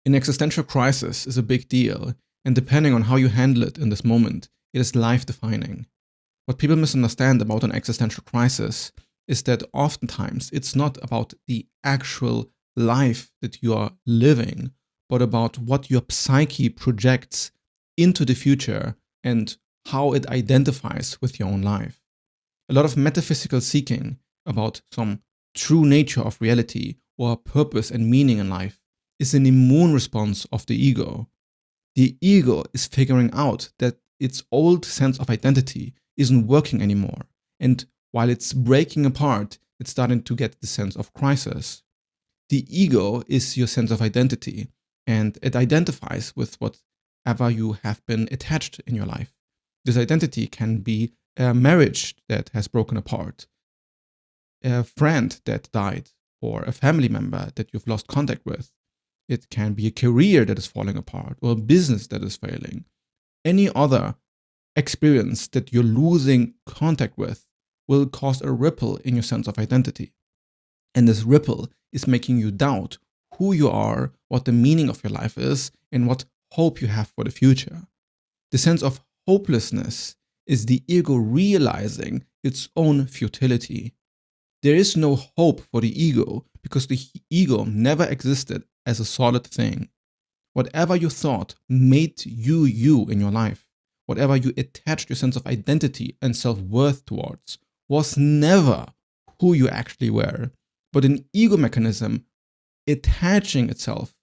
An existential crisis is a big deal, and depending on how you handle it in this moment, it is life-defining. What people misunderstand about an existential crisis is that oftentimes it's not about the actual life that you are living, but about what your psyche projects into the future and how it identifies with your own life. A lot of metaphysical seeking about some true nature of reality or purpose and meaning in life is an immune response of the ego. The ego is figuring out that its old sense of identity isn't working anymore, and while it's breaking apart, it's starting to get the sense of crisis. The ego is your sense of identity, and it identifies with whatever you have been attached in your life. This identity can be a marriage that has broken apart, a friend that died, or a family member that you've lost contact with. It can be a career that is falling apart, or a business that is failing. Any other experience that you're losing contact with will cause a ripple in your sense of identity. And this ripple is making you doubt who you are, what the meaning of your life is, and what hope you have for the future. The sense of hopelessness is the ego realizing its own futility. There is no hope for the ego because the ego never existed as a solid thing. Whatever you thought made you in your life, whatever you attached your sense of identity and self-worth towards, was never who you actually were, but an ego mechanism attaching itself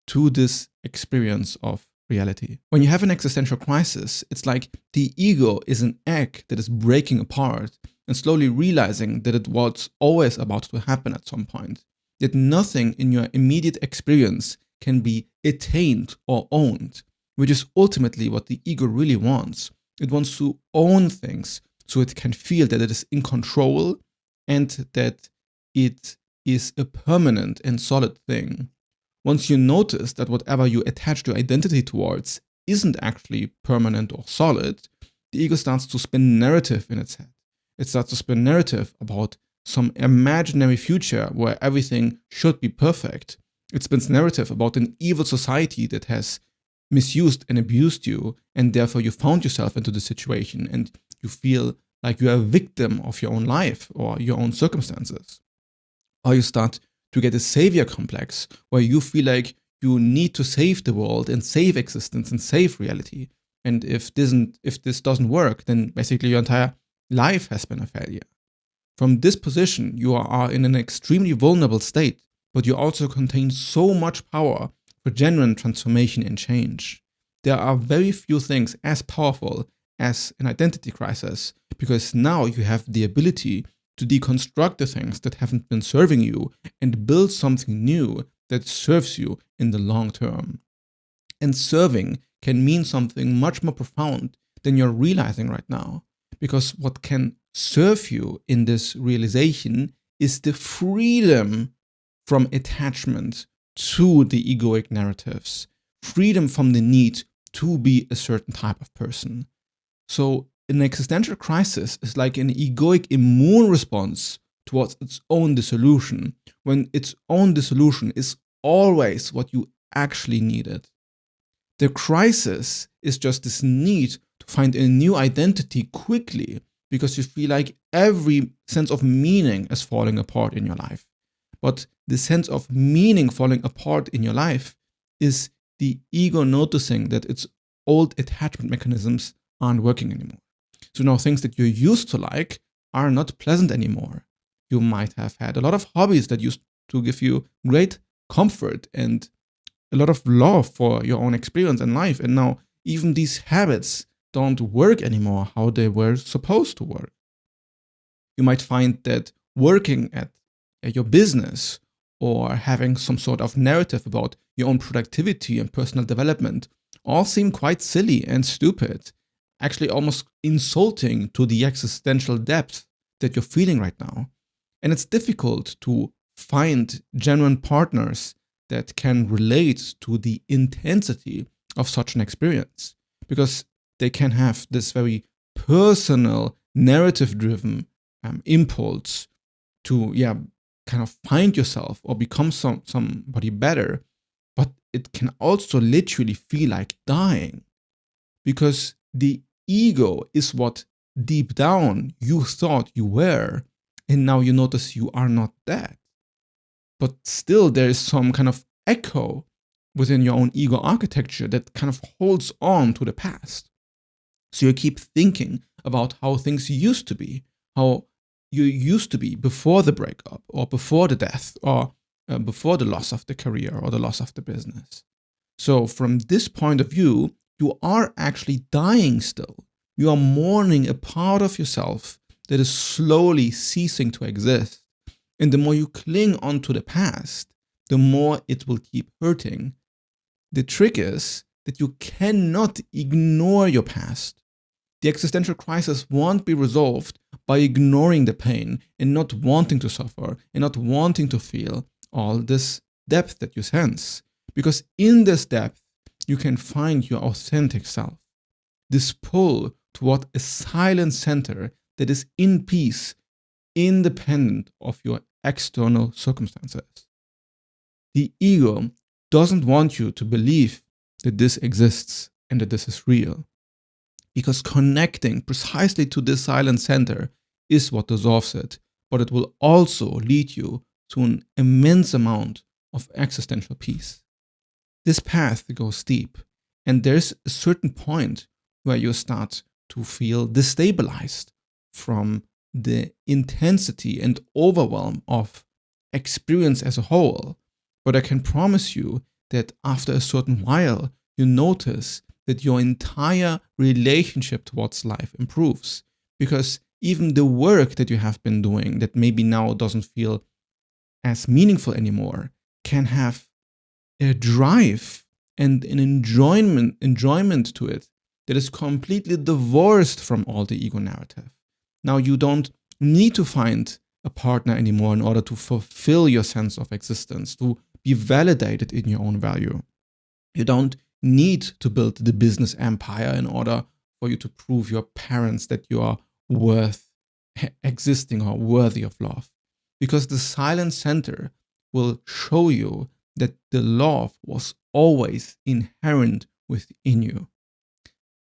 to this experience of reality. When you have an existential crisis, it's like the ego is an egg that is breaking apart and slowly realizing that it was always about to happen at some point, that nothing in your immediate experience can be attained or owned, which is ultimately what the ego really wants. It wants to own things so it can feel that it is in control and that it is a permanent and solid thing. Once you notice that whatever you attach your identity towards isn't actually permanent or solid, the ego starts to spin narrative in its head. It starts to spin narrative about some imaginary future where everything should be perfect. It spins narrative about an evil society that has misused and abused you, and therefore you found yourself into the situation and you feel like you are a victim of your own life or your own circumstances. Or you start to get a savior complex where you feel like you need to save the world and save existence and save reality. And if this doesn't work, then basically your entire life has been a failure. From this position, you are in an extremely vulnerable state, but you also contain so much power for genuine transformation and change. There are very few things as powerful as an identity crisis, because now you have the ability to deconstruct the things that haven't been serving you and build something new that serves you in the long term. And serving can mean something much more profound than you're realizing right now, because what can serve you in this realization is the freedom from attachment to the egoic narratives, freedom from the need to be a certain type of person. So an existential crisis is like an egoic immune response towards its own dissolution, when its own dissolution is always what you actually needed. The crisis is just this need to find a new identity quickly because you feel like every sense of meaning is falling apart in your life. But the sense of meaning falling apart in your life is the ego noticing that its old attachment mechanisms aren't working anymore. So now things that you used to like are not pleasant anymore. You might have had a lot of hobbies that used to give you great comfort and a lot of love for your own experience and life. And now even these habits don't work anymore how they were supposed to work. You might find that working at your business or having some sort of narrative about your own productivity and personal development all seem quite silly and stupid, actually almost insulting to the existential depth that you're feeling right now. And it's difficult to find genuine partners that can relate to the intensity of such an experience, because they can have this very personal, narrative-driven impulse to kind of find yourself or become somebody better. But it can also literally feel like dying, because the ego is what deep down you thought you were, and now you notice you are not that. But still there is some kind of echo within your own ego architecture that kind of holds on to the past. So you keep thinking about how things used to be, how you used to be before the breakup, or before the death, or before the loss of the career or the loss of the business. So from this point of view, you are actually dying still. You are mourning a part of yourself that is slowly ceasing to exist. And the more you cling onto the past, the more it will keep hurting. The trick is that you cannot ignore your past. The existential crisis won't be resolved by ignoring the pain and not wanting to suffer and not wanting to feel all this depth that you sense. Because in this depth, you can find your authentic self. This pull toward a silent center that is in peace, independent of your external circumstances. The ego doesn't want you to believe that this exists and that this is real, because connecting precisely to this silent center is what dissolves it, but it will also lead you to an immense amount of existential peace. This path goes deep, and there's a certain point where you start to feel destabilized from the intensity and overwhelm of experience as a whole. But I can promise you that after a certain while, you notice that your entire relationship towards life improves, because even the work that you have been doing that maybe now doesn't feel as meaningful anymore can have a drive and an enjoyment to it that is completely divorced from all the ego narrative. Now you don't need to find a partner anymore in order to fulfill your sense of existence, to be validated in your own value. You don't need to build the business empire in order for you to prove your parents that you are worth existing or worthy of love. Because the silent center will show you that the love was always inherent within you.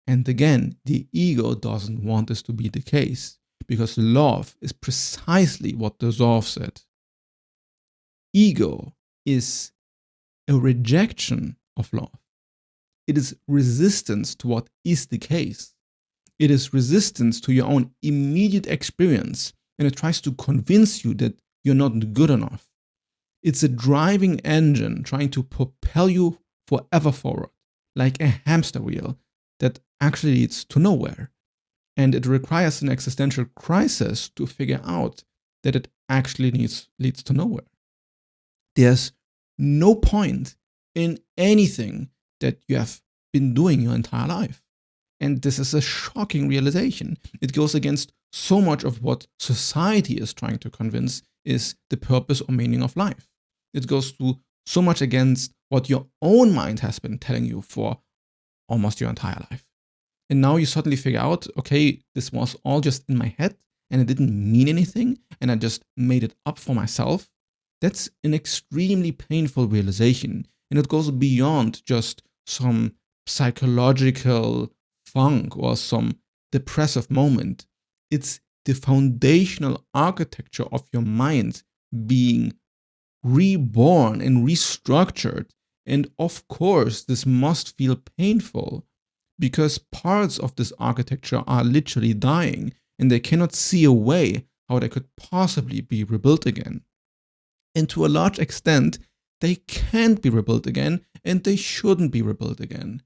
And again, the ego doesn't want this to be the case, because love is precisely what dissolves it. Ego is a rejection of love. It is resistance to what is the case. It is resistance to your own immediate experience, and it tries to convince you that you're not good enough. It's a driving engine trying to propel you forever forward, like a hamster wheel that actually leads to nowhere. And it requires an existential crisis to figure out that it actually leads to nowhere. There's no point in anything that you have been doing your entire life. And this is a shocking realization. It goes against so much of what society is trying to convince is the purpose or meaning of life. It goes to so much against what your own mind has been telling you for almost your entire life. And now you suddenly figure out, okay, this was all just in my head and it didn't mean anything and I just made it up for myself. That's an extremely painful realization. And it goes beyond just some psychological funk or some depressive moment. It's the foundational architecture of your mind being reborn and restructured. And of course, this must feel painful, because parts of this architecture are literally dying and they cannot see a way how they could possibly be rebuilt again. And to a large extent, they can't be rebuilt again and they shouldn't be rebuilt again.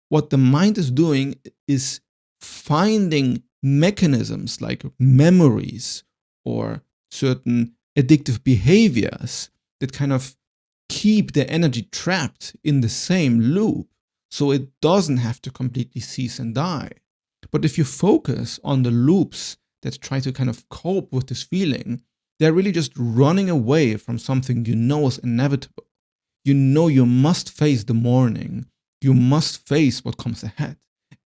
What the mind is doing is finding mechanisms like memories or certain addictive behaviors that kind of keep the energy trapped in the same loop, so it doesn't have to completely cease and die. But if you focus on the loops that try to kind of cope with this feeling, they're really just running away from something you know is inevitable. You know you must face the morning. You must face what comes ahead.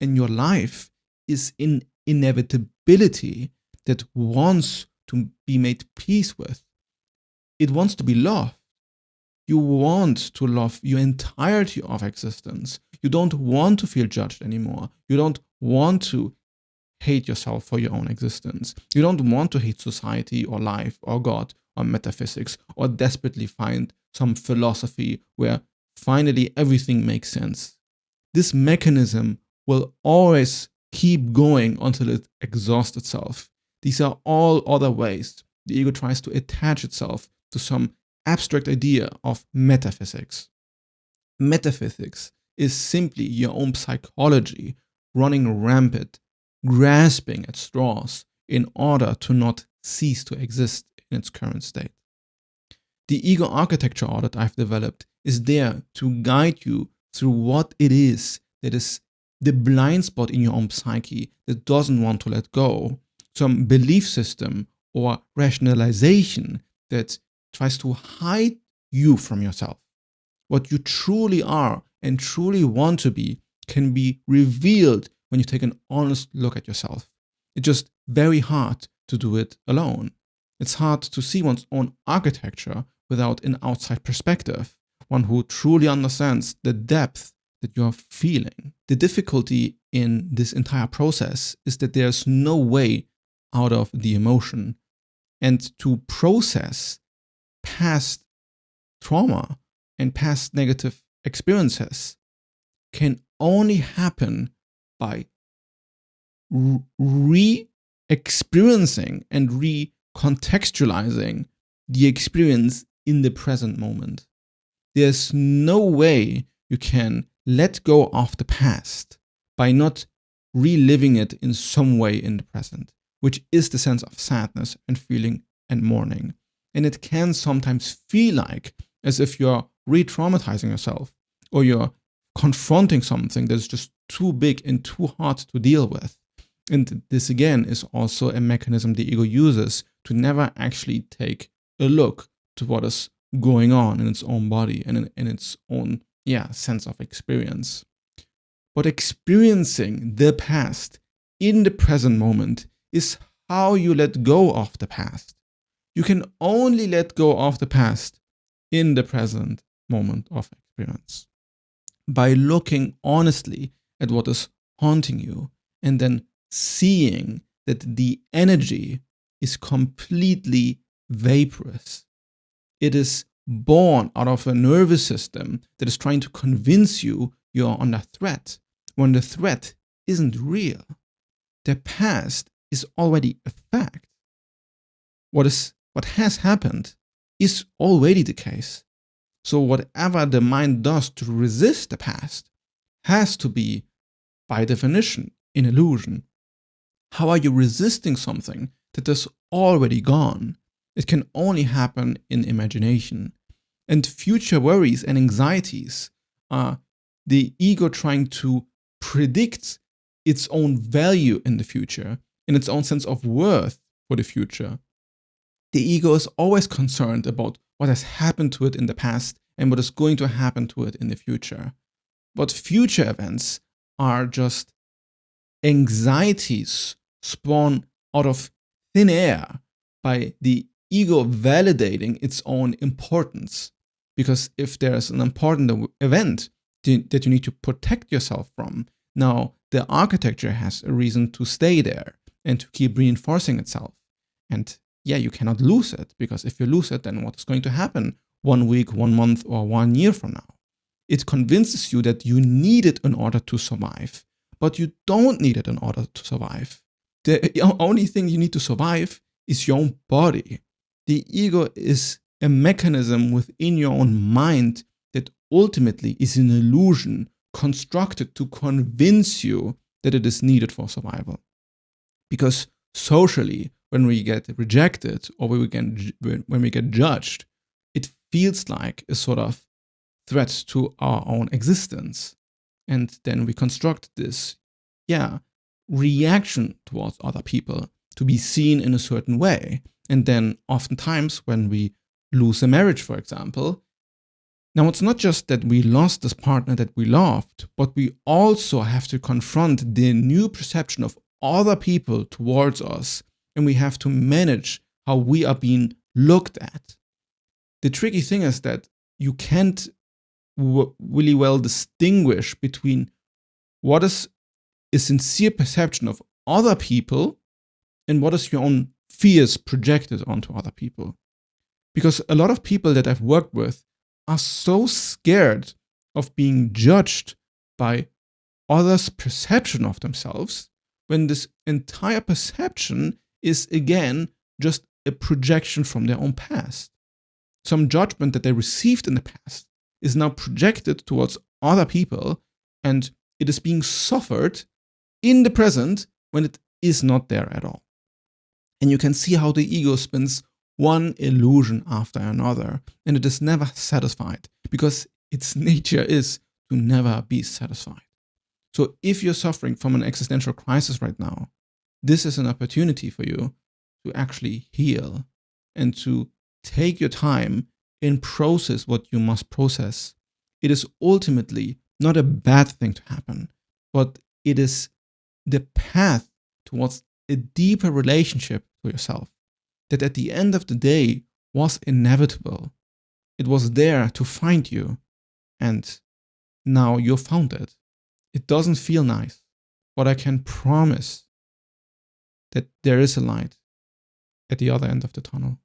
And your life is in inevitability that wants to be made peace with. It wants to be loved. You want to love your entirety of existence. You don't want to feel judged anymore. You don't want to hate yourself for your own existence. You don't want to hate society or life or God or metaphysics or desperately find some philosophy where finally everything makes sense. This mechanism will always keep going until it exhausts itself. These are all other ways the ego tries to attach itself to some abstract idea of metaphysics. Metaphysics is simply your own psychology running rampant, grasping at straws in order to not cease to exist in its current state. The ego architecture audit I've developed is there to guide you through what it is that is the blind spot in your own psyche that doesn't want to let go, some belief system or rationalization that tries to hide you from yourself. What you truly are and truly want to be can be revealed when you take an honest look at yourself. It's just very hard to do it alone. It's hard to see one's own architecture without an outside perspective, one who truly understands the depth that you're feeling. The difficulty in this entire process is that there's no way out of the emotion. And to process past trauma and past negative experiences can only happen by re-experiencing and recontextualizing the experience in the present moment. There's no way you can let go of the past by not reliving it in some way in the present, which is the sense of sadness and feeling and mourning. And it can sometimes feel like as if you're re-traumatizing yourself or you're confronting something that's just too big and too hard to deal with. And this again is also a mechanism the ego uses to never actually take a look to what is going on in its own body and in its own sense of experience. But experiencing the past in the present moment is how you let go of the past. You can only let go of the past in the present moment of experience by looking honestly at what is haunting you and then seeing that the energy is completely vaporous. It is born out of a nervous system that is trying to convince you you're under threat when the threat isn't real. The past is already a fact. What has happened is already the case. So whatever the mind does to resist the past has to be, by definition, an illusion. How are you resisting something that is already gone? It can only happen in imagination. And future worries and anxieties are the ego trying to predict its own value in the future, in its own sense of worth for the future. The ego is always concerned about what has happened to it in the past and what is going to happen to it in the future. But future events are just anxieties spawned out of thin air by the ego validating its own importance. Because if there's an important event that you need to protect yourself from, now the architecture has a reason to stay there and to keep reinforcing itself. And you cannot lose it, because if you lose it, then what is going to happen 1 week, 1 month, or 1 year from now? It convinces you that you need it in order to survive, but you don't need it in order to survive. The only thing you need to survive is your own body. The ego is a mechanism within your own mind that ultimately is an illusion constructed to convince you that it is needed for survival. Because socially, when we get rejected or when we get judged, it feels like a sort of threat to our own existence. And then we construct this, reaction towards other people to be seen in a certain way. And then oftentimes when we lose a marriage, for example, now it's not just that we lost this partner that we loved, but we also have to confront the new perception of other people towards us, and we have to manage how we are being looked at. The tricky thing is that you can't really well distinguish between what is a sincere perception of other people and what is your own fears projected onto other people. Because a lot of people that I've worked with are so scared of being judged by others' perception of themselves, when this entire perception is, again, just a projection from their own past. Some judgment that they received in the past is now projected towards other people, and it is being suffered in the present when it is not there at all. And you can see how the ego spins one illusion after another, and it is never satisfied, because its nature is to never be satisfied. So if you're suffering from an existential crisis right now, this is an opportunity for you to actually heal and to take your time and process what you must process. It is ultimately not a bad thing to happen, but it is the path towards a deeper relationship to yourself that at the end of the day was inevitable. It was there to find you, and now you found it. It doesn't feel nice, but I can promise that there is a light at the other end of the tunnel.